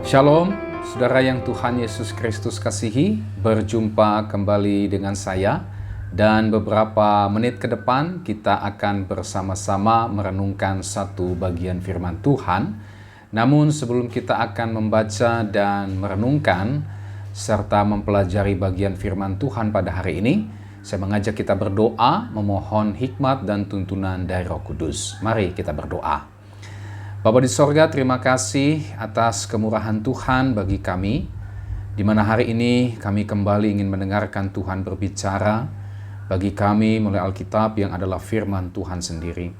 Shalom, saudara yang Tuhan Yesus Kristus kasihi, berjumpa kembali dengan saya dan beberapa menit ke depan kita akan bersama-sama merenungkan satu bagian firman Tuhan. Namun sebelum kita akan membaca dan merenungkan serta mempelajari bagian firman Tuhan pada hari ini, saya mengajak kita berdoa, memohon hikmat dan tuntunan dari Roh Kudus. Mari kita berdoa. Bapa di sorga, terima kasih atas kemurahan Tuhan bagi kami, di mana hari ini kami kembali ingin mendengarkan Tuhan berbicara bagi kami melalui Alkitab yang adalah firman Tuhan sendiri.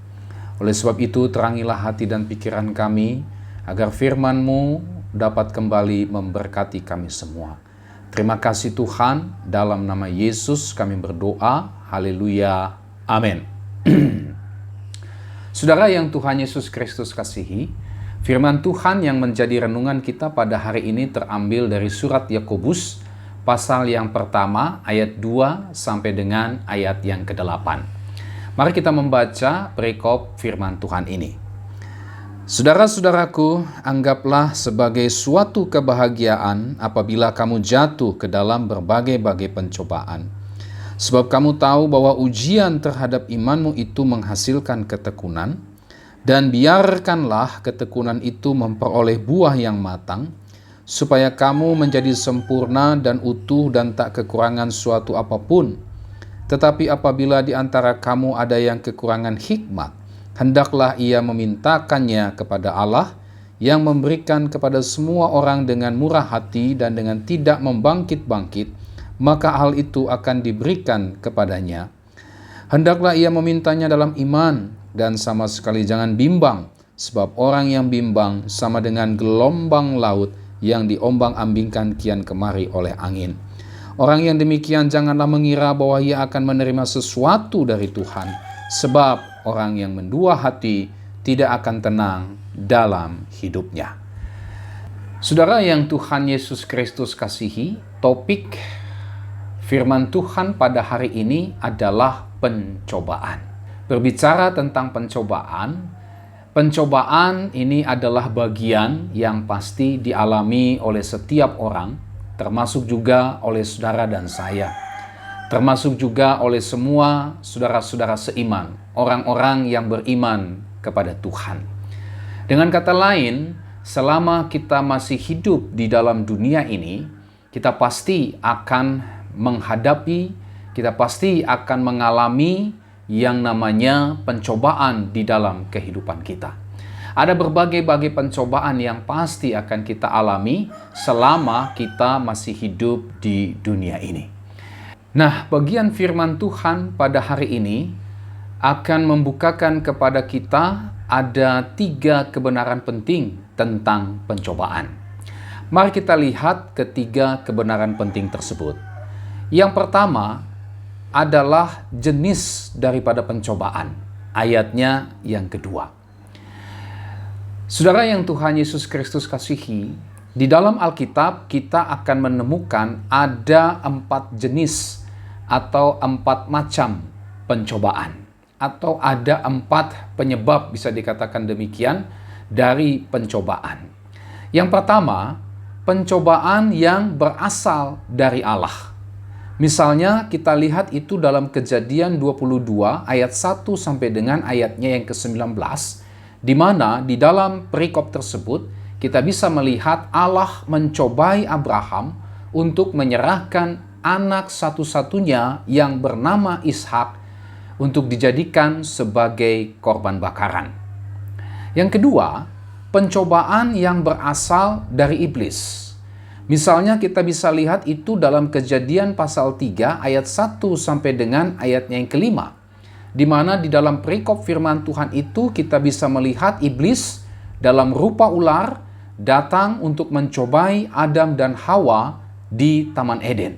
Oleh sebab itu, terangilah hati dan pikiran kami, agar firman-Mu dapat kembali memberkati kami semua. Terima kasih Tuhan, dalam nama Yesus kami berdoa, haleluya, amin. Saudara yang Tuhan Yesus Kristus kasihi, firman Tuhan yang menjadi renungan kita pada hari ini terambil dari surat Yakobus, pasal yang pertama, ayat 2 sampai dengan ayat yang ke-8. Mari kita membaca perikop firman Tuhan ini. Saudara-saudaraku, anggaplah sebagai suatu kebahagiaan apabila kamu jatuh ke dalam berbagai-bagai pencobaan. Sebab kamu tahu bahwa ujian terhadap imanmu itu menghasilkan ketekunan, dan biarkanlah ketekunan itu memperoleh buah yang matang, supaya kamu menjadi sempurna dan utuh dan tak kekurangan suatu apapun. Tetapi apabila di antara kamu ada yang kekurangan hikmat, hendaklah ia memintakannya kepada Allah, yang memberikan kepada semua orang dengan murah hati dan dengan tidak membangkit-bangkit, maka hal itu akan diberikan kepadanya. Hendaklah ia memintanya dalam iman, dan sama sekali jangan bimbang, sebab orang yang bimbang sama dengan gelombang laut yang diombang-ambingkan kian kemari oleh angin. Orang yang demikian janganlah mengira bahwa ia akan menerima sesuatu dari Tuhan, sebab orang yang mendua hati tidak akan tenang dalam hidupnya. Saudara yang Tuhan Yesus Kristus kasihi, topik firman Tuhan pada hari ini adalah pencobaan. Berbicara tentang pencobaan ini adalah bagian yang pasti dialami oleh setiap orang, termasuk juga oleh saudara dan saya, termasuk juga oleh semua saudara-saudara seiman, orang-orang yang beriman kepada Tuhan. Dengan kata lain, selama kita masih hidup di dalam dunia ini, kita pasti akan kita pasti akan mengalami yang namanya pencobaan di dalam kehidupan kita. Ada berbagai-bagai pencobaan yang pasti akan kita alami selama kita masih hidup di dunia ini. Nah, bagian firman Tuhan pada hari ini akan membukakan kepada kita ada 3 kebenaran penting tentang pencobaan. Mari kita lihat ketiga kebenaran penting tersebut. Yang pertama adalah jenis daripada pencobaan. Ayatnya yang kedua. Saudara yang Tuhan Yesus Kristus kasihi, di dalam Alkitab kita akan menemukan ada 4 jenis atau 4 macam pencobaan. Atau ada 4 penyebab, bisa dikatakan demikian, dari pencobaan. Yang pertama, pencobaan yang berasal dari Allah. Misalnya kita lihat itu dalam Kejadian 22 ayat 1 sampai dengan ayatnya yang ke-19, di mana di dalam perikop tersebut kita bisa melihat Allah mencobai Abraham untuk menyerahkan anak satu-satunya yang bernama Ishak untuk dijadikan sebagai korban bakaran. Yang kedua, pencobaan yang berasal dari iblis. Misalnya kita bisa lihat itu dalam Kejadian pasal 3 ayat 1 sampai dengan ayatnya yang kelima. Di mana di dalam perikop firman Tuhan itu kita bisa melihat iblis dalam rupa ular datang untuk mencobai Adam dan Hawa di Taman Eden.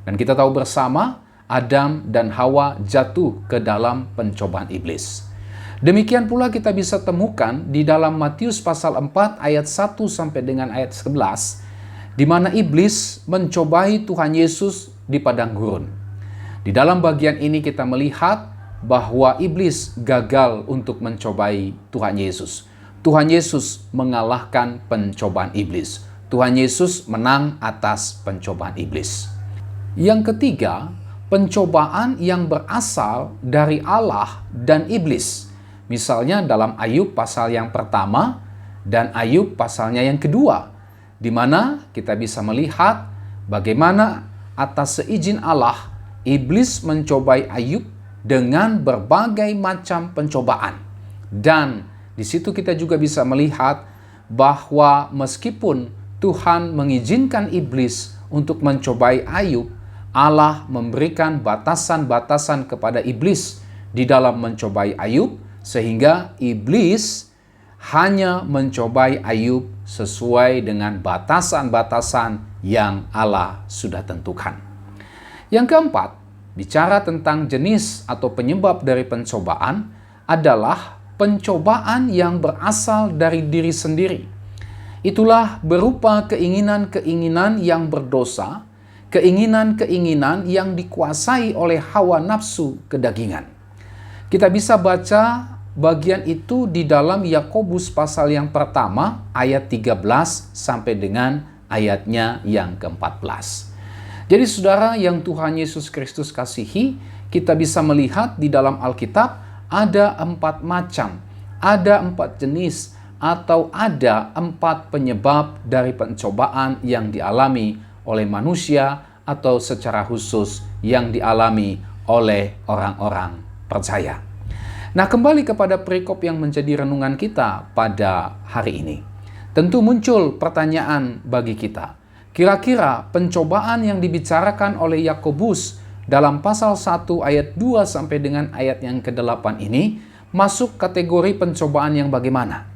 Dan kita tahu bersama Adam dan Hawa jatuh ke dalam pencobaan iblis. Demikian pula kita bisa temukan di dalam Matius pasal 4 ayat 1 sampai dengan ayat 11, di mana iblis mencobai Tuhan Yesus di padang gurun. Di dalam bagian ini kita melihat bahwa iblis gagal untuk mencobai Tuhan Yesus. Tuhan Yesus mengalahkan pencobaan iblis. Tuhan Yesus menang atas pencobaan iblis. Yang ketiga, pencobaan yang berasal dari Allah dan iblis. Misalnya dalam Ayub pasal yang pertama dan Ayub pasalnya yang kedua, di mana kita bisa melihat bagaimana atas seizin Allah, iblis mencobai Ayub dengan berbagai macam pencobaan. Dan di situ kita juga bisa melihat bahwa meskipun Tuhan mengizinkan iblis untuk mencobai Ayub, Allah memberikan batasan-batasan kepada iblis di dalam mencobai Ayub, sehingga iblis hanya mencobai Ayub sesuai dengan batasan-batasan yang Allah sudah tentukan. Yang keempat, bicara tentang jenis atau penyebab dari pencobaan adalah pencobaan yang berasal dari diri sendiri. Itulah berupa keinginan-keinginan yang berdosa, keinginan-keinginan yang dikuasai oleh hawa nafsu kedagingan. Kita bisa baca bagian itu di dalam Yakobus pasal yang pertama ayat 13 sampai dengan ayatnya yang ke-14. Jadi saudara yang Tuhan Yesus Kristus kasihi, kita bisa melihat di dalam Alkitab ada 4 macam, ada 4 jenis, atau ada 4 penyebab dari pencobaan yang dialami oleh manusia atau secara khusus yang dialami oleh orang-orang percaya. Nah, kembali kepada perikop yang menjadi renungan kita pada hari ini. Tentu muncul pertanyaan bagi kita. Kira-kira pencobaan yang dibicarakan oleh Yakobus dalam pasal 1 ayat 2 sampai dengan ayat yang ke-8 ini masuk kategori pencobaan yang bagaimana?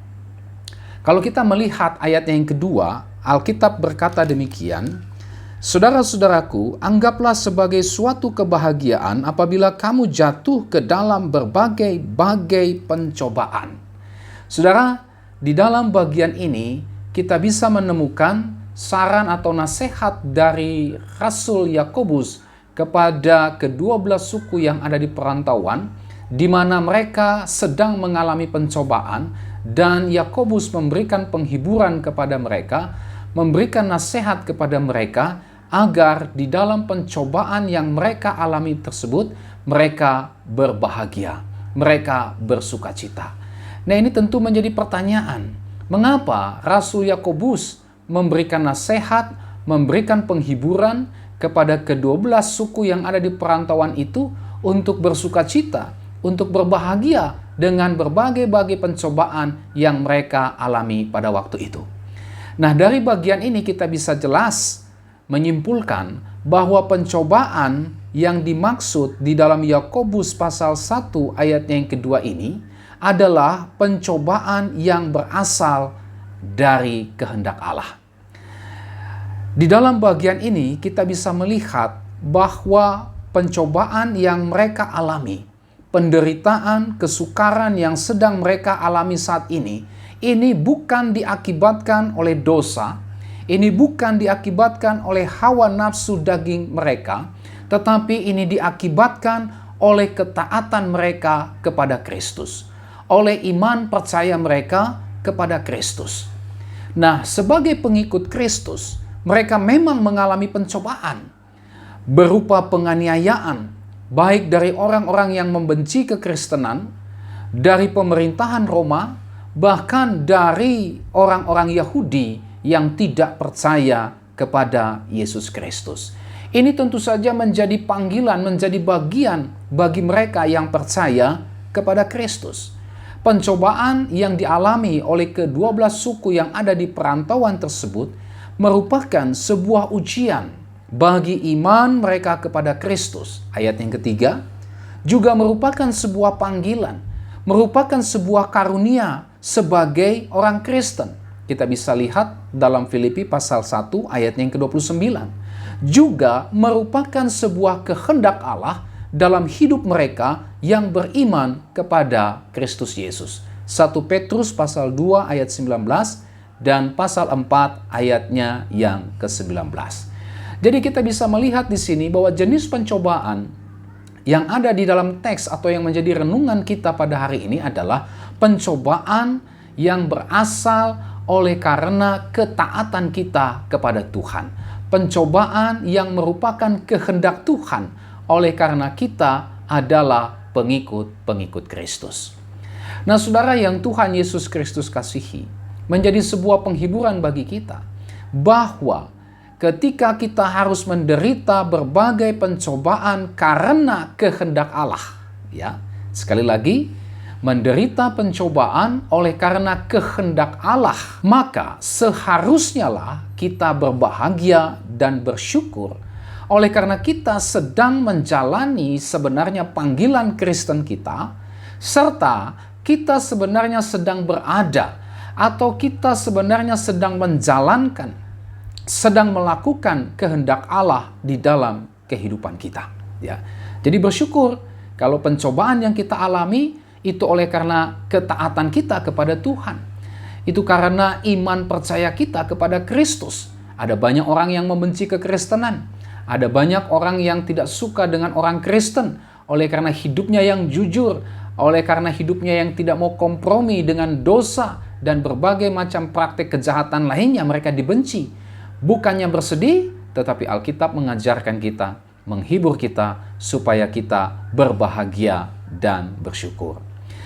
Kalau kita melihat ayat yang kedua, Alkitab berkata demikian, "Saudara-saudaraku, anggaplah sebagai suatu kebahagiaan apabila kamu jatuh ke dalam berbagai-bagai pencobaan." Saudara, di dalam bagian ini kita bisa menemukan saran atau nasihat dari Rasul Yakobus kepada ke-12 suku yang ada di perantauan, di mana mereka sedang mengalami pencobaan, dan Yakobus memberikan penghiburan kepada mereka, memberikan nasihat kepada mereka, agar di dalam pencobaan yang mereka alami tersebut, mereka berbahagia, mereka bersukacita. Nah, ini tentu menjadi pertanyaan. Mengapa Rasul Yakobus memberikan nasihat, memberikan penghiburan kepada ke-12 suku yang ada di perantauan itu untuk bersukacita, untuk berbahagia dengan berbagai-bagai pencobaan yang mereka alami pada waktu itu? Nah, dari bagian ini kita bisa jelas menyimpulkan bahwa pencobaan yang dimaksud di dalam Yakobus pasal 1 ayatnya yang kedua ini adalah pencobaan yang berasal dari kehendak Allah. Di dalam bagian ini kita bisa melihat bahwa pencobaan yang mereka alami, penderitaan, kesukaran yang sedang mereka alami saat ini bukan diakibatkan oleh dosa, ini bukan diakibatkan oleh hawa nafsu daging mereka, tetapi ini diakibatkan oleh ketaatan mereka kepada Kristus, oleh iman percaya mereka kepada Kristus. Nah, sebagai pengikut Kristus, mereka memang mengalami pencobaan berupa penganiayaan, baik dari orang-orang yang membenci kekristenan, dari pemerintahan Roma, bahkan dari orang-orang Yahudi yang tidak percaya kepada Yesus Kristus. Ini tentu saja menjadi panggilan, menjadi bagian bagi mereka yang percaya kepada Kristus. Pencobaan yang dialami oleh ke-12 suku yang ada di perantauan tersebut merupakan sebuah ujian bagi iman mereka kepada Kristus. Ayat yang ketiga juga merupakan sebuah panggilan, merupakan sebuah karunia sebagai orang Kristen. Kita bisa lihat dalam Filipi pasal 1 ayat yang ke-29. Juga merupakan sebuah kehendak Allah dalam hidup mereka yang beriman kepada Kristus Yesus. 1 Petrus pasal 2 ayat 19 dan pasal 4 ayatnya yang ke-19. Jadi kita bisa melihat di sini bahwa jenis pencobaan yang ada di dalam teks atau yang menjadi renungan kita pada hari ini adalah pencobaan yang berasal oleh karena ketaatan kita kepada Tuhan. Pencobaan yang merupakan kehendak Tuhan oleh karena kita adalah pengikut-pengikut Kristus. Nah, saudara yang Tuhan Yesus Kristus kasihi, menjadi sebuah penghiburan bagi kita bahwa ketika kita harus menderita berbagai pencobaan karena kehendak Allah, ya. Sekali lagi, menderita pencobaan oleh karena kehendak Allah, maka seharusnya lah kita berbahagia dan bersyukur oleh karena kita sedang menjalani sebenarnya panggilan Kristen kita, serta kita sebenarnya sedang berada atau kita sebenarnya sedang menjalankan, sedang melakukan kehendak Allah di dalam kehidupan kita. Ya. Jadi bersyukur kalau pencobaan yang kita alami itu oleh karena ketaatan kita kepada Tuhan. Itu karena iman percaya kita kepada Kristus. Ada banyak orang yang membenci kekristenan. Ada banyak orang yang tidak suka dengan orang Kristen oleh karena hidupnya yang jujur, oleh karena hidupnya yang tidak mau kompromi dengan dosa dan berbagai macam praktek kejahatan lainnya, mereka dibenci. Bukannya bersedih, tetapi Alkitab mengajarkan kita, menghibur kita, supaya kita berbahagia dan bersyukur.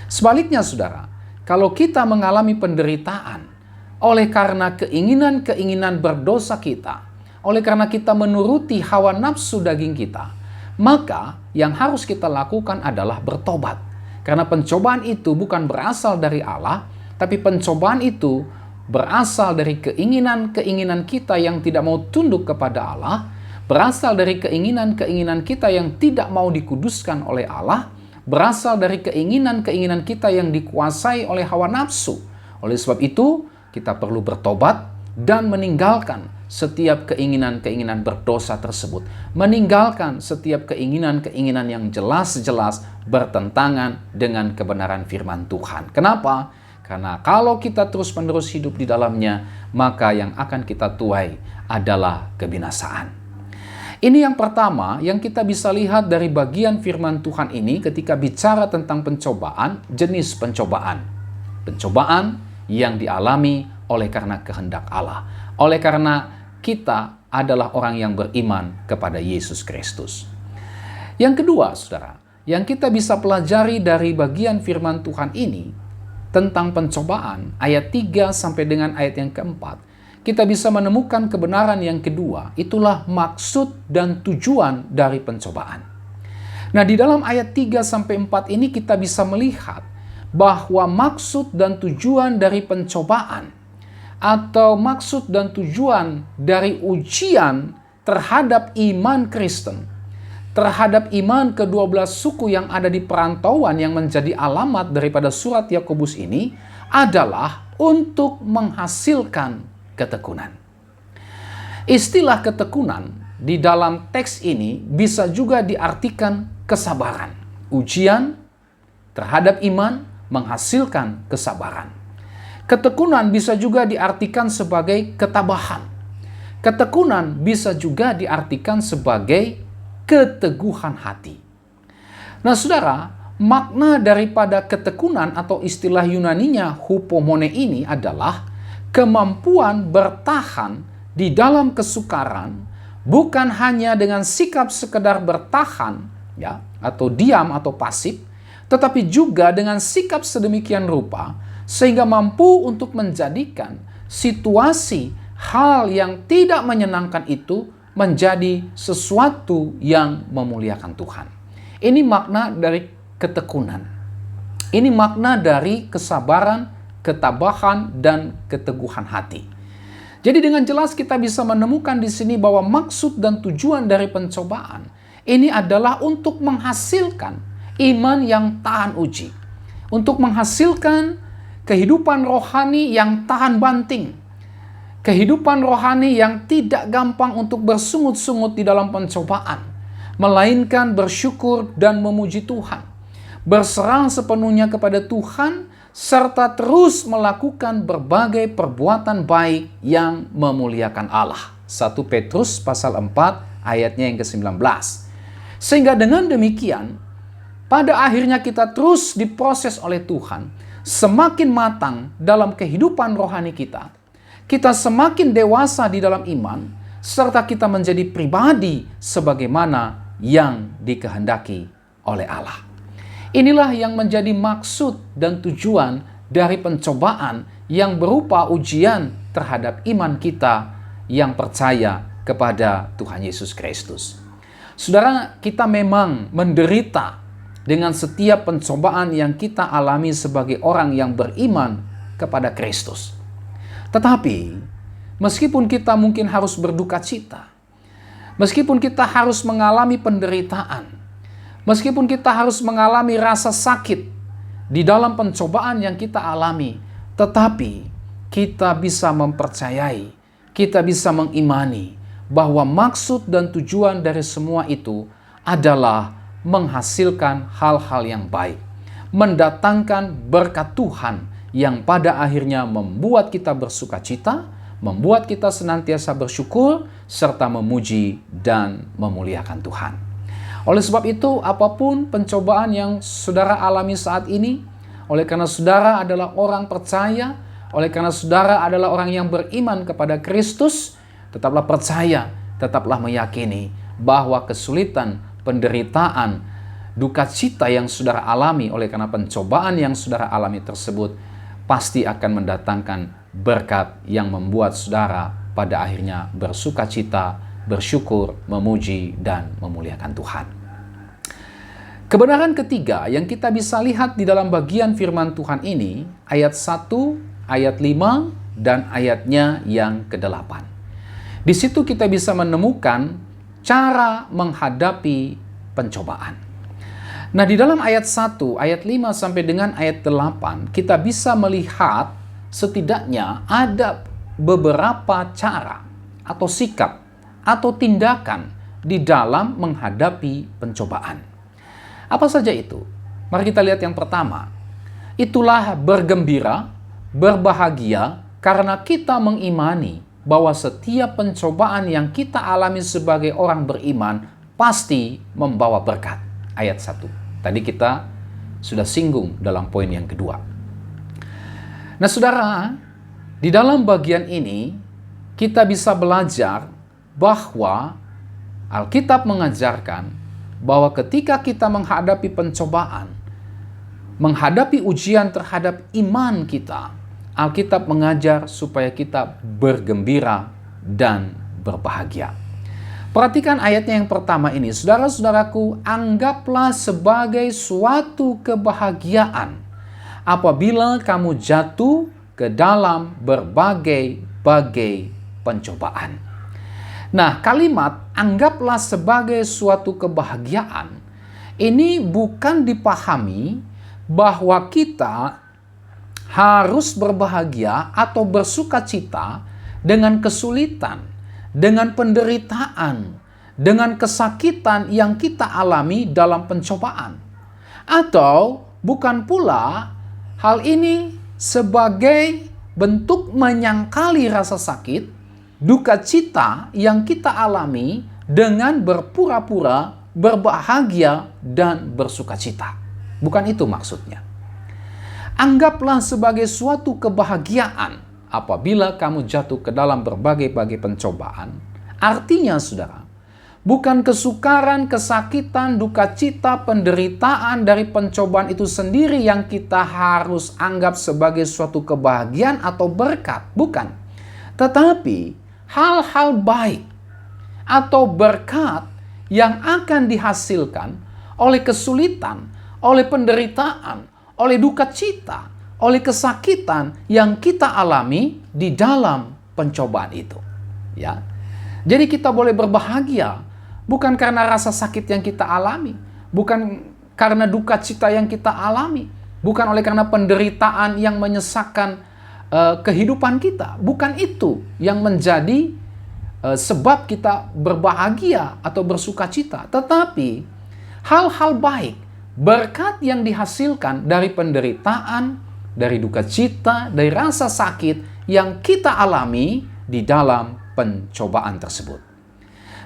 Sebaliknya, saudara, kalau kita mengalami penderitaan oleh karena keinginan-keinginan berdosa kita, oleh karena kita menuruti hawa nafsu daging kita, maka yang harus kita lakukan adalah bertobat. Karena pencobaan itu bukan berasal dari Allah, tapi pencobaan itu berasal dari keinginan-keinginan kita yang tidak mau tunduk kepada Allah, berasal dari keinginan-keinginan kita yang tidak mau dikuduskan oleh Allah, berasal dari keinginan-keinginan kita yang dikuasai oleh hawa nafsu. Oleh sebab itu, kita perlu bertobat dan meninggalkan setiap keinginan-keinginan berdosa tersebut. Meninggalkan setiap keinginan-keinginan yang jelas-jelas bertentangan dengan kebenaran firman Tuhan. Kenapa? Karena kalau kita terus-menerus hidup di dalamnya, maka yang akan kita tuai adalah kebinasaan. Ini yang pertama yang kita bisa lihat dari bagian firman Tuhan ini ketika bicara tentang pencobaan, jenis pencobaan. Pencobaan yang dialami oleh karena kehendak Allah. Oleh karena kita adalah orang yang beriman kepada Yesus Kristus. Yang kedua, saudara, yang kita bisa pelajari dari bagian firman Tuhan ini tentang pencobaan, ayat 3 sampai dengan ayat yang keempat, kita bisa menemukan kebenaran yang kedua, itulah maksud dan tujuan dari pencobaan. Nah, di dalam ayat 3 sampai 4 ini kita bisa melihat bahwa maksud dan tujuan dari pencobaan atau maksud dan tujuan dari ujian terhadap iman Kristen, terhadap iman ke-12 suku yang ada di perantauan yang menjadi alamat daripada surat Yakobus ini adalah untuk menghasilkan ketekunan. Istilah ketekunan di dalam teks ini bisa juga diartikan kesabaran. Ujian terhadap iman menghasilkan kesabaran. Ketekunan bisa juga diartikan sebagai ketabahan. Ketekunan bisa juga diartikan sebagai keteguhan hati. Nah, saudara, makna daripada ketekunan atau istilah Yunaninya hupomone ini adalah kemampuan bertahan di dalam kesukaran, bukan hanya dengan sikap sekedar bertahan, ya, atau diam atau pasif, tetapi juga dengan sikap sedemikian rupa sehingga mampu untuk menjadikan situasi hal yang tidak menyenangkan itu menjadi sesuatu yang memuliakan Tuhan. Ini makna dari ketekunan. Ini makna dari kesabaran, ketabahan, dan keteguhan hati. Jadi dengan jelas kita bisa menemukan di sini bahwa maksud dan tujuan dari pencobaan ini adalah untuk menghasilkan iman yang tahan uji. Untuk menghasilkan kehidupan rohani yang tahan banting. Kehidupan rohani yang tidak gampang untuk bersungut-sungut di dalam pencobaan. Melainkan bersyukur dan memuji Tuhan. Berserah sepenuhnya kepada Tuhan, serta terus melakukan berbagai perbuatan baik yang memuliakan Allah. 1 Petrus pasal 4 ayatnya yang ke-19. Sehingga dengan demikian, pada akhirnya kita terus diproses oleh Tuhan, semakin matang dalam kehidupan rohani kita, kita semakin dewasa di dalam iman, serta kita menjadi pribadi sebagaimana yang dikehendaki oleh Allah. Inilah yang menjadi maksud dan tujuan dari pencobaan yang berupa ujian terhadap iman kita yang percaya kepada Tuhan Yesus Kristus. Saudara, kita memang menderita dengan setiap pencobaan yang kita alami sebagai orang yang beriman kepada Kristus. Tetapi, meskipun kita mungkin harus berduka cita, meskipun kita harus mengalami penderitaan, meskipun kita harus mengalami rasa sakit di dalam pencobaan yang kita alami, tetapi kita bisa mempercayai, kita bisa mengimani bahwa maksud dan tujuan dari semua itu adalah menghasilkan hal-hal yang baik, mendatangkan berkat Tuhan yang pada akhirnya membuat kita bersuka cita, membuat kita senantiasa bersyukur, serta memuji dan memuliakan Tuhan. Oleh sebab itu, apapun pencobaan yang saudara alami saat ini, oleh karena saudara adalah orang percaya, oleh karena saudara adalah orang yang beriman kepada Kristus, tetaplah percaya, tetaplah meyakini bahwa kesulitan, penderitaan, duka cita yang saudara alami oleh karena pencobaan yang saudara alami tersebut pasti akan mendatangkan berkat yang membuat saudara pada akhirnya bersuka cita, bersyukur, memuji, dan memuliakan Tuhan. Kebenaran ketiga yang kita bisa lihat di dalam bagian firman Tuhan ini, ayat 1, ayat 5, dan ayatnya yang ke-8. Di situ kita bisa menemukan cara menghadapi pencobaan. Nah, di dalam ayat 1, ayat 5 sampai dengan ayat 8, kita bisa melihat setidaknya ada beberapa cara atau sikap atau tindakan di dalam menghadapi pencobaan. Apa saja itu? Mari kita lihat yang pertama. Itulah bergembira, berbahagia karena kita mengimani bahwa setiap pencobaan yang kita alami sebagai orang beriman pasti membawa berkat. Ayat 1. Tadi kita sudah singgung dalam poin yang kedua. Nah, saudara, di dalam bagian ini kita bisa belajar bahwa Alkitab mengajarkan bahwa ketika kita menghadapi pencobaan, menghadapi ujian terhadap iman kita, Alkitab mengajar supaya kita bergembira dan berbahagia. Perhatikan ayatnya yang pertama ini. Saudara-saudaraku, anggaplah sebagai suatu kebahagiaan apabila kamu jatuh ke dalam berbagai-bagai pencobaan. Nah, kalimat anggaplah sebagai suatu kebahagiaan ini bukan dipahami bahwa kita harus berbahagia atau bersuka cita dengan kesulitan, dengan penderitaan, dengan kesakitan yang kita alami dalam pencobaan. Atau bukan pula hal ini sebagai bentuk menyangkali rasa sakit, duka cita yang kita alami dengan berpura-pura berbahagia dan bersuka cita. Bukan itu maksudnya. Anggaplah sebagai suatu kebahagiaan apabila kamu jatuh ke dalam berbagai-bagai pencobaan. Artinya, saudara, bukan kesukaran, kesakitan, duka cita, penderitaan dari pencobaan itu sendiri yang kita harus anggap sebagai suatu kebahagiaan atau berkat. Bukan. Tetapi hal-hal baik atau berkat yang akan dihasilkan oleh kesulitan, oleh penderitaan, oleh duka cita, oleh kesakitan yang kita alami di dalam pencobaan itu. Ya. Jadi kita boleh berbahagia bukan karena rasa sakit yang kita alami, bukan karena duka cita yang kita alami, bukan oleh karena penderitaan yang menyesakkan kehidupan kita. Bukan itu yang menjadi sebab kita berbahagia atau bersuka cita, tetapi hal-hal baik, berkat yang dihasilkan dari penderitaan, dari duka cita, dari rasa sakit yang kita alami di dalam pencobaan tersebut.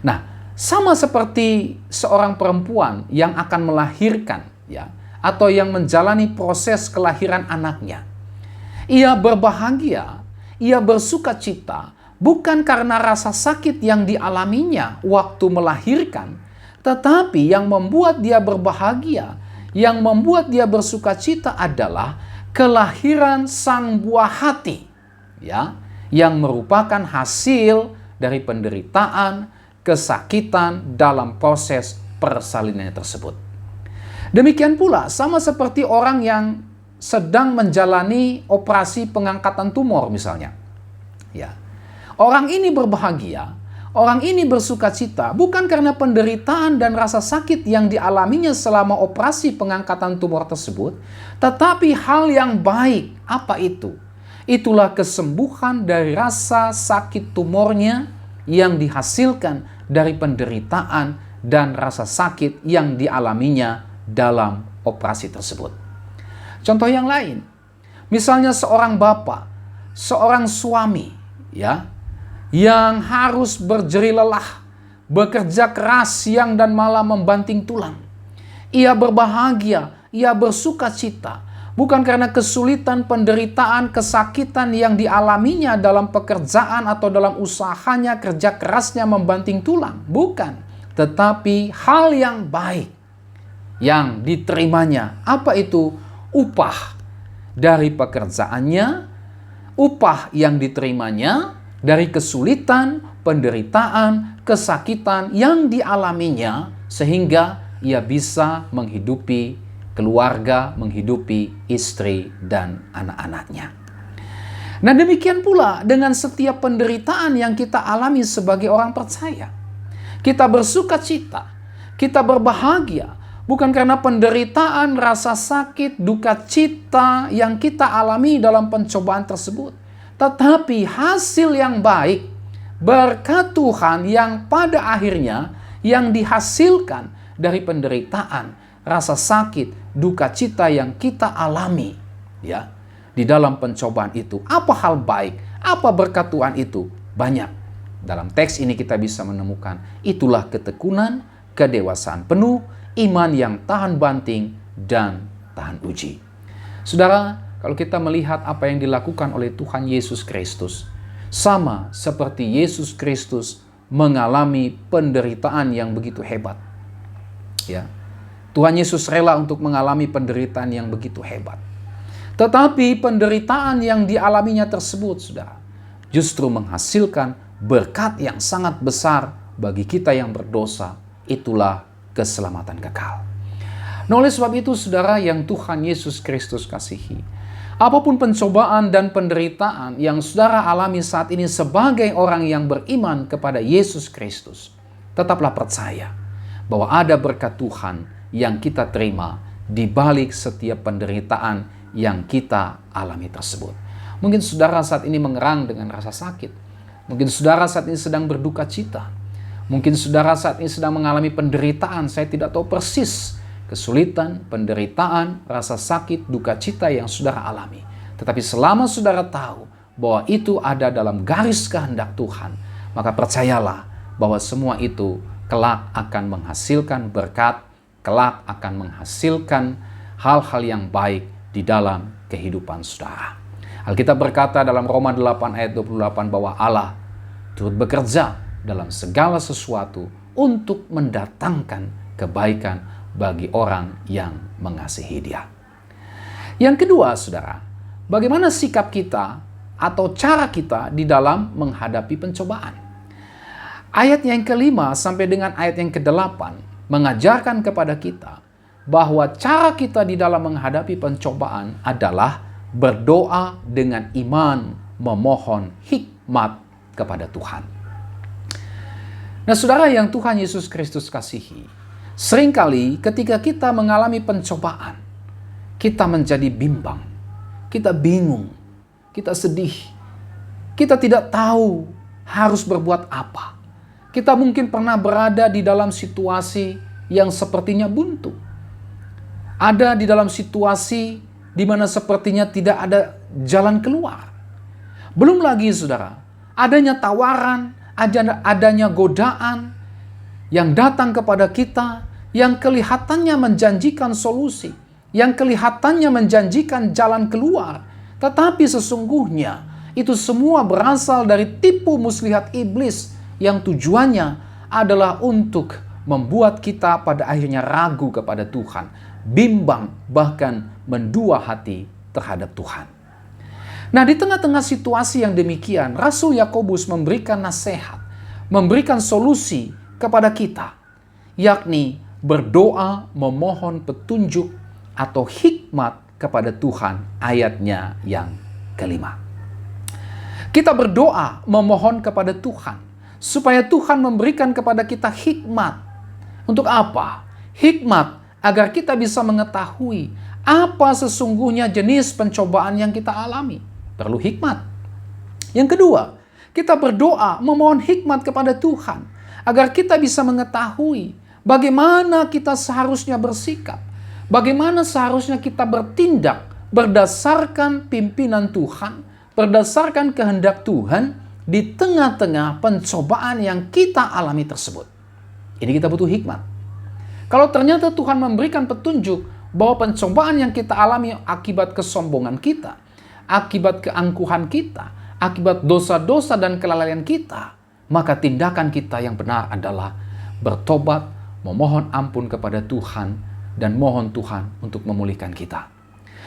Nah, sama seperti seorang perempuan yang akan melahirkan, ya, atau yang menjalani proses kelahiran anaknya. Ia berbahagia, ia bersuka cita, bukan karena rasa sakit yang dialaminya waktu melahirkan, tetapi yang membuat dia berbahagia, yang membuat dia bersuka cita adalah kelahiran sang buah hati, ya, yang merupakan hasil dari penderitaan, kesakitan dalam proses persalinannya tersebut. Demikian pula sama seperti orang yang sedang menjalani operasi pengangkatan tumor misalnya. Ya. Orang ini berbahagia, orang ini bersuka cita bukan karena penderitaan dan rasa sakit yang dialaminya selama operasi pengangkatan tumor tersebut, tetapi hal yang baik. Apa itu? Itulah kesembuhan dari rasa sakit tumornya yang dihasilkan dari penderitaan dan rasa sakit yang dialaminya dalam operasi tersebut. Contoh yang lain, misalnya seorang bapak, seorang suami, ya, yang harus berjerih lelah, bekerja keras siang dan malam membanting tulang. Ia berbahagia, ia bersuka cita, bukan karena kesulitan, penderitaan, kesakitan yang dialaminya dalam pekerjaan atau dalam usahanya, kerja kerasnya membanting tulang. Bukan, tetapi hal yang baik yang diterimanya. Apa itu? Upah dari pekerjaannya, upah yang diterimanya dari kesulitan, penderitaan, kesakitan yang dialaminya, sehingga ia bisa menghidupi keluarga, menghidupi istri dan anak-anaknya. Nah, demikian pula dengan setiap penderitaan yang kita alami sebagai orang percaya. Kita bersuka cita, kita berbahagia, bukan karena penderitaan, rasa sakit, duka cita yang kita alami dalam pencobaan tersebut, tetapi hasil yang baik, berkat Tuhan yang pada akhirnya yang dihasilkan dari penderitaan, rasa sakit, duka cita yang kita alami, ya, di dalam pencobaan itu. Apa hal baik? Apa berkat Tuhan itu? Banyak. Dalam teks ini kita bisa menemukan itulah ketekunan, kedewasaan penuh, iman yang tahan banting dan tahan uji. Saudara, kalau kita melihat apa yang dilakukan oleh Tuhan Yesus Kristus, sama seperti Yesus Kristus mengalami penderitaan yang begitu hebat. Ya. Tuhan Yesus rela untuk mengalami penderitaan yang begitu hebat. Tetapi penderitaan yang dialaminya tersebut, saudara, justru menghasilkan berkat yang sangat besar bagi kita yang berdosa. Itulah keselamatan kekal. Nah, oleh sebab itu, saudara yang Tuhan Yesus Kristus kasihi, apapun pencobaan dan penderitaan yang saudara alami saat ini sebagai orang yang beriman kepada Yesus Kristus, tetaplah percaya bahwa ada berkat Tuhan yang kita terima di balik setiap penderitaan yang kita alami tersebut. Mungkin saudara saat ini mengerang dengan rasa sakit. Mungkin saudara saat ini sedang berduka cita. Mungkin saudara saat ini sedang mengalami penderitaan. Saya tidak tahu persis kesulitan, penderitaan, rasa sakit, duka cita yang saudara alami. Tetapi selama saudara tahu bahwa itu ada dalam garis kehendak Tuhan, maka percayalah bahwa semua itu kelak akan menghasilkan berkat, kelak akan menghasilkan hal-hal yang baik di dalam kehidupan saudara. Alkitab berkata dalam Roma 8 ayat 28 bahwa Allah turut bekerja dalam segala sesuatu untuk mendatangkan kebaikan bagi orang yang mengasihi Dia. Yang kedua, saudara, bagaimana sikap kita atau cara kita di dalam menghadapi pencobaan? Ayat yang kelima sampai dengan ayat yang ke-8 mengajarkan kepada kita bahwa cara kita di dalam menghadapi pencobaan adalah berdoa dengan iman, memohon hikmat kepada Tuhan. Nah, saudara yang Tuhan Yesus Kristus kasihi, seringkali ketika kita mengalami pencobaan, kita menjadi bimbang, kita bingung, kita sedih, kita tidak tahu harus berbuat apa. Kita mungkin pernah berada di dalam situasi yang sepertinya buntu. Ada di dalam situasi di mana sepertinya tidak ada jalan keluar. Belum lagi, saudara, adanya tawaran, adanya godaan yang datang kepada kita, yang kelihatannya menjanjikan solusi, yang kelihatannya menjanjikan jalan keluar, tetapi sesungguhnya itu semua berasal dari tipu muslihat iblis yang tujuannya adalah untuk membuat kita pada akhirnya ragu kepada Tuhan, bimbang, bahkan mendua hati terhadap Tuhan. Nah, di tengah-tengah situasi yang demikian, Rasul Yakobus memberikan nasihat, memberikan solusi kepada kita, yakni berdoa memohon petunjuk atau hikmat kepada Tuhan, ayatnya yang kelima. Kita berdoa memohon kepada Tuhan supaya Tuhan memberikan kepada kita hikmat. Untuk apa? Hikmat agar kita bisa mengetahui apa sesungguhnya jenis pencobaan yang kita alami. Perlu hikmat. Yang kedua, kita berdoa memohon hikmat kepada Tuhan agar kita bisa mengetahui bagaimana kita seharusnya bersikap, bagaimana seharusnya kita bertindak berdasarkan pimpinan Tuhan, berdasarkan kehendak Tuhan di tengah-tengah pencobaan yang kita alami tersebut. Ini kita butuh hikmat. Kalau ternyata Tuhan memberikan petunjuk bahwa pencobaan yang kita alami akibat kesombongan kita, akibat keangkuhan kita, akibat dosa-dosa dan kelalaian kita, maka tindakan kita yang benar adalah bertobat, memohon ampun kepada Tuhan, dan mohon Tuhan untuk memulihkan kita.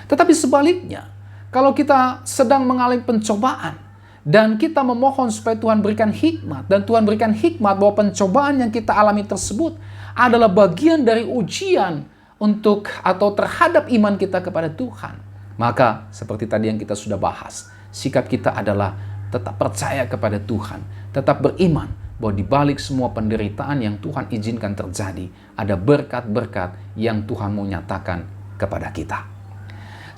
Tetapi sebaliknya, kalau kita sedang mengalami pencobaan, dan kita memohon supaya Tuhan berikan hikmat, dan Tuhan berikan hikmat bahwa pencobaan yang kita alami tersebut adalah bagian dari ujian untuk atau terhadap iman kita kepada Tuhan, maka seperti tadi yang kita sudah bahas, sikap kita adalah tetap percaya kepada Tuhan, tetap beriman bahwa di balik semua penderitaan yang Tuhan izinkan terjadi, ada berkat-berkat yang Tuhan mau nyatakan kepada kita.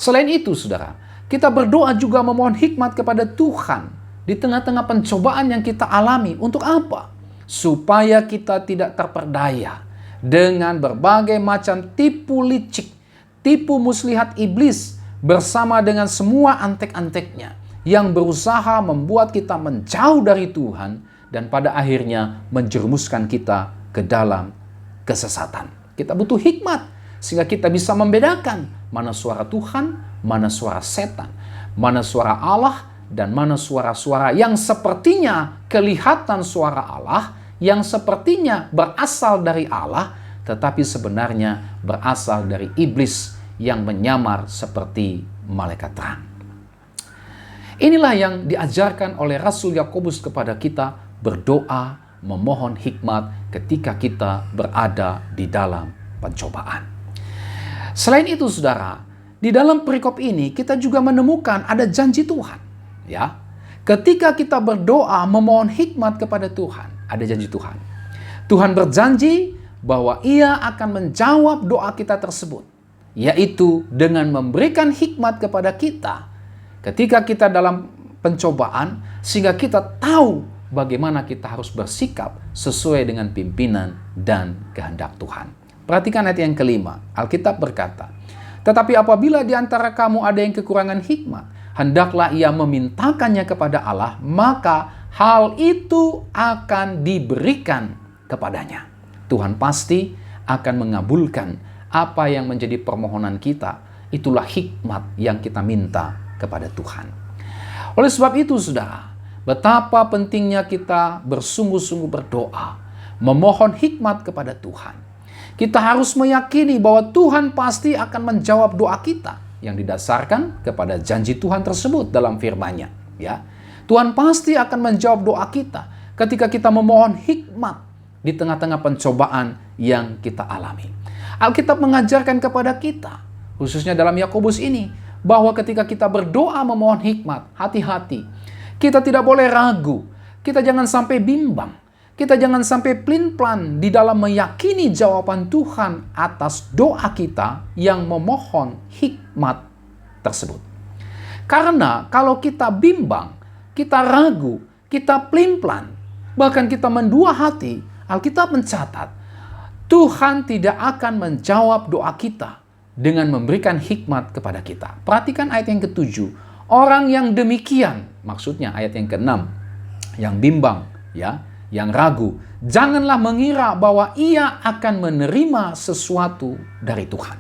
Selain itu, saudara, kita berdoa juga memohon hikmat kepada Tuhan di tengah-tengah pencobaan yang kita alami. Untuk apa? Supaya kita tidak terperdaya dengan berbagai macam tipu licik, tipu muslihat iblis, bersama dengan semua antek-anteknya yang berusaha membuat kita menjauh dari Tuhan dan pada akhirnya menjerumuskan kita ke dalam kesesatan. Kita butuh hikmat sehingga kita bisa membedakan mana suara Tuhan, mana suara setan, mana suara Allah, dan mana suara-suara yang sepertinya kelihatan suara Allah, yang sepertinya berasal dari Allah, tetapi sebenarnya berasal dari iblis yang menyamar seperti malaikat terang. Inilah yang diajarkan oleh Rasul Yakobus kepada kita, berdoa, memohon hikmat ketika kita berada di dalam pencobaan. Selain itu, saudara, di dalam perikop ini kita juga menemukan ada janji Tuhan. Ya, ketika kita berdoa memohon hikmat kepada Tuhan, ada janji Tuhan. Tuhan berjanji bahwa Ia akan menjawab doa kita tersebut, yaitu dengan memberikan hikmat kepada kita ketika kita dalam pencobaan, sehingga kita tahu bagaimana kita harus bersikap sesuai dengan pimpinan dan kehendak Tuhan. Perhatikan ayat yang kelima. Alkitab berkata, "Tetapi apabila di antara kamu ada yang kekurangan hikmat, hendaklah ia memintakannya kepada Allah, maka hal itu akan diberikan kepadanya." Tuhan pasti akan mengabulkan apa yang menjadi permohonan kita. Itulah hikmat yang kita minta kepada Tuhan. Oleh sebab itu, saudara, betapa pentingnya kita bersungguh-sungguh berdoa, memohon hikmat kepada Tuhan. Kita harus meyakini bahwa Tuhan pasti akan menjawab doa kita yang didasarkan kepada janji Tuhan tersebut dalam firman-Nya. Ya, Tuhan pasti akan menjawab doa kita ketika kita memohon hikmat di tengah-tengah pencobaan yang kita alami. Alkitab mengajarkan kepada kita, khususnya dalam Yakobus ini, bahwa ketika kita berdoa memohon hikmat, hati-hati. Kita tidak boleh ragu, kita jangan sampai bimbang, kita jangan sampai plin-plan di dalam meyakini jawaban Tuhan atas doa kita yang memohon hikmat tersebut. Karena kalau kita bimbang, kita ragu, kita plin-plan, bahkan kita mendua hati, Alkitab mencatat, Tuhan tidak akan menjawab doa kita dengan memberikan hikmat kepada kita. Perhatikan ayat yang ke-7. Orang yang demikian, maksudnya ayat yang ke-6, yang bimbang, ya, yang ragu, janganlah mengira bahwa ia akan menerima sesuatu dari Tuhan.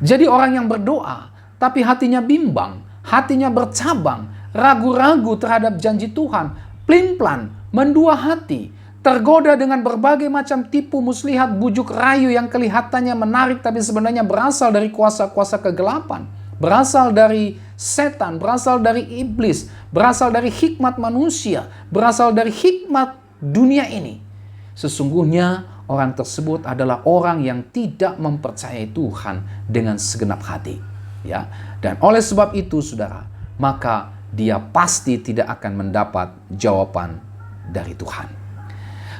Jadi orang yang berdoa, tapi hatinya bimbang, hatinya bercabang, ragu-ragu terhadap janji Tuhan, pelin-pelan, mendua hati, tergoda dengan berbagai macam tipu muslihat bujuk rayu yang kelihatannya menarik tapi sebenarnya berasal dari kuasa-kuasa kegelapan, berasal dari setan, berasal dari iblis, berasal dari hikmat manusia, berasal dari hikmat dunia ini. Sesungguhnya orang tersebut adalah orang yang tidak mempercayai Tuhan dengan segenap hati. Ya, dan oleh sebab itu saudara, maka dia pasti tidak akan mendapat jawaban dari Tuhan.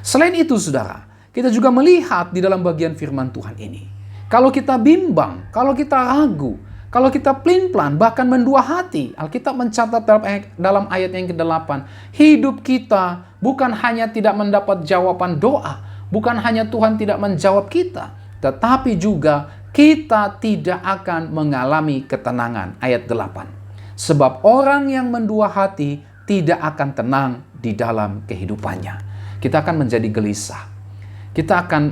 Selain itu saudara, kita juga melihat di dalam bagian firman Tuhan ini. Kalau kita bimbang, kalau kita ragu, kalau kita pelin-pelan, bahkan mendua hati, Alkitab mencatat dalam ayat yang ke-8, hidup kita bukan hanya tidak mendapat jawaban doa, bukan hanya Tuhan tidak menjawab kita, tetapi juga kita tidak akan mengalami ketenangan. Ayat 8. Sebab orang yang mendua hati tidak akan tenang di dalam kehidupannya. Kita akan menjadi gelisah. Kita akan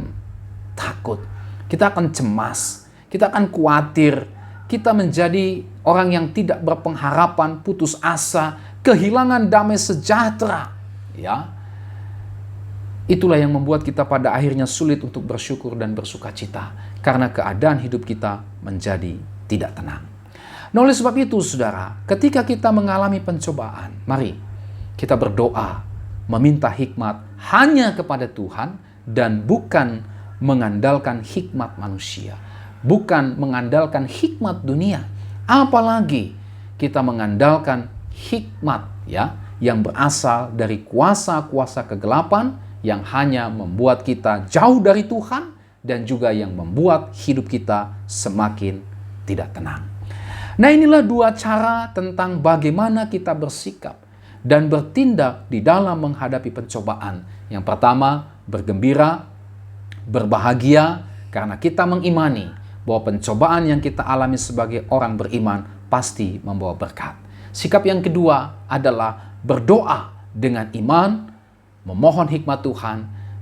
takut. Kita akan cemas. Kita akan khawatir. Kita menjadi orang yang tidak berpengharapan, putus asa, kehilangan damai sejahtera. Ya. Itulah yang membuat kita pada akhirnya sulit untuk bersyukur dan bersukacita. Karena keadaan hidup kita menjadi tidak tenang. Nah, oleh sebab itu, saudara, ketika kita mengalami pencobaan, mari kita berdoa, meminta hikmat hanya kepada Tuhan dan bukan mengandalkan hikmat manusia, bukan mengandalkan hikmat dunia. Apalagi kita mengandalkan hikmat ya yang berasal dari kuasa-kuasa kegelapan yang hanya membuat kita jauh dari Tuhan dan juga yang membuat hidup kita semakin tidak tenang. Nah, inilah dua cara tentang bagaimana kita bersikap dan bertindak di dalam menghadapi pencobaan. Yang pertama, bergembira, berbahagia, karena kita mengimani bahwa pencobaan yang kita alami sebagai orang beriman pasti membawa berkat. Sikap yang kedua adalah berdoa dengan iman, memohon hikmat Tuhan,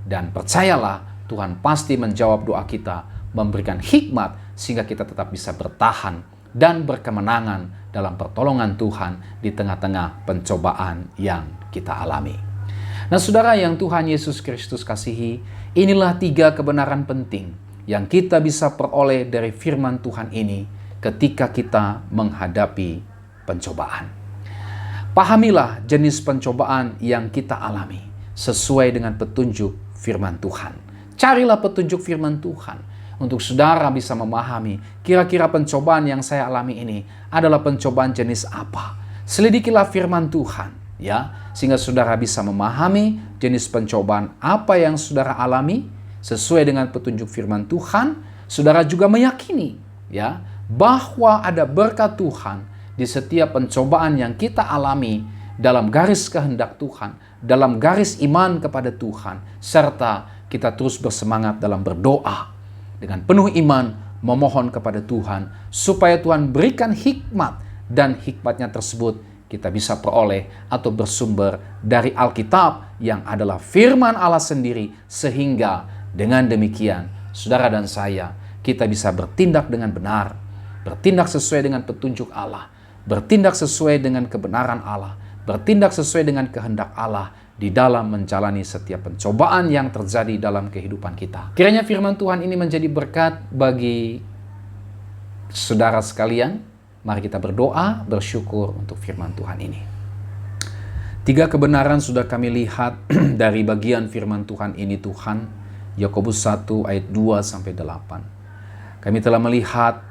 dan percayalah Tuhan pasti menjawab doa kita, memberikan hikmat sehingga kita tetap bisa bertahan dan berkemenangan dalam pertolongan Tuhan di tengah-tengah pencobaan yang kita alami. Nah, saudara yang Tuhan Yesus Kristus kasihi, inilah 3 kebenaran penting yang kita bisa peroleh dari firman Tuhan ini ketika kita menghadapi pencobaan. Pahamilah jenis pencobaan yang kita alami sesuai dengan petunjuk firman Tuhan. Carilah petunjuk firman Tuhan untuk saudara bisa memahami kira-kira pencobaan yang saya alami ini adalah pencobaan jenis apa. Selidikilah firman Tuhan ya, sehingga saudara bisa memahami jenis pencobaan apa yang saudara alami sesuai dengan petunjuk firman Tuhan. Saudara juga meyakini ya bahwa ada berkat Tuhan di setiap pencobaan yang kita alami dalam garis kehendak Tuhan, dalam garis iman kepada Tuhan, serta kita terus bersemangat dalam berdoa dengan penuh iman memohon kepada Tuhan supaya Tuhan berikan hikmat dan hikmatnya tersebut kita bisa peroleh atau bersumber dari Alkitab yang adalah firman Allah sendiri, sehingga dengan demikian saudara dan saya kita bisa bertindak dengan benar, bertindak sesuai dengan petunjuk Allah, bertindak sesuai dengan kebenaran Allah, bertindak sesuai dengan kehendak Allah di dalam menjalani setiap pencobaan yang terjadi dalam kehidupan kita. Kiranya firman Tuhan ini menjadi berkat bagi saudara sekalian. Mari kita berdoa, bersyukur untuk firman Tuhan ini. 3 kebenaran sudah kami lihat dari bagian firman Tuhan ini Tuhan. Yakobus 1 ayat 2-8. Kami telah melihat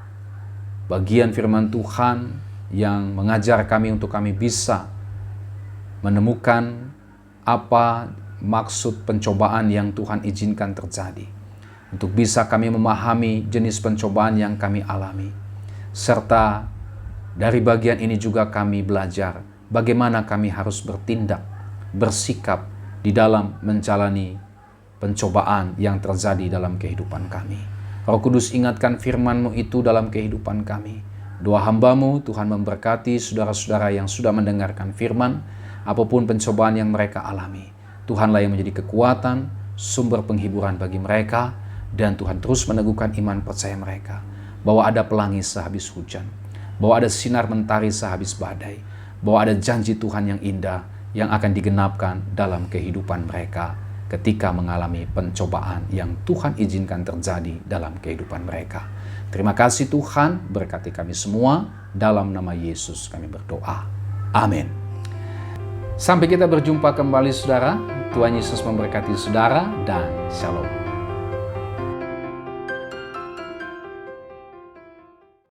bagian firman Tuhan yang mengajar kami untuk kami bisa menemukan apa maksud pencobaan yang Tuhan izinkan terjadi. Untuk bisa kami memahami jenis pencobaan yang kami alami. Serta dari bagian ini juga kami belajar bagaimana kami harus bertindak, bersikap di dalam menjalani pencobaan yang terjadi dalam kehidupan kami. Roh Kudus, ingatkan firman-Mu itu dalam kehidupan kami. Doa hamba-Mu, Tuhan memberkati saudara-saudara yang sudah mendengarkan firman, apapun pencobaan yang mereka alami. Tuhanlah yang menjadi kekuatan, sumber penghiburan bagi mereka, dan Tuhan terus meneguhkan iman percaya mereka. bahwa ada pelangi sehabis hujan, bahwa ada sinar mentari sehabis badai, bahwa ada janji Tuhan yang indah yang akan digenapkan dalam kehidupan mereka ketika mengalami pencobaan yang Tuhan izinkan terjadi dalam kehidupan mereka. Terima kasih Tuhan, berkati kami semua, dalam nama Yesus kami berdoa. Amin. Sampai kita berjumpa kembali saudara, Tuhan Yesus memberkati saudara dan shalom.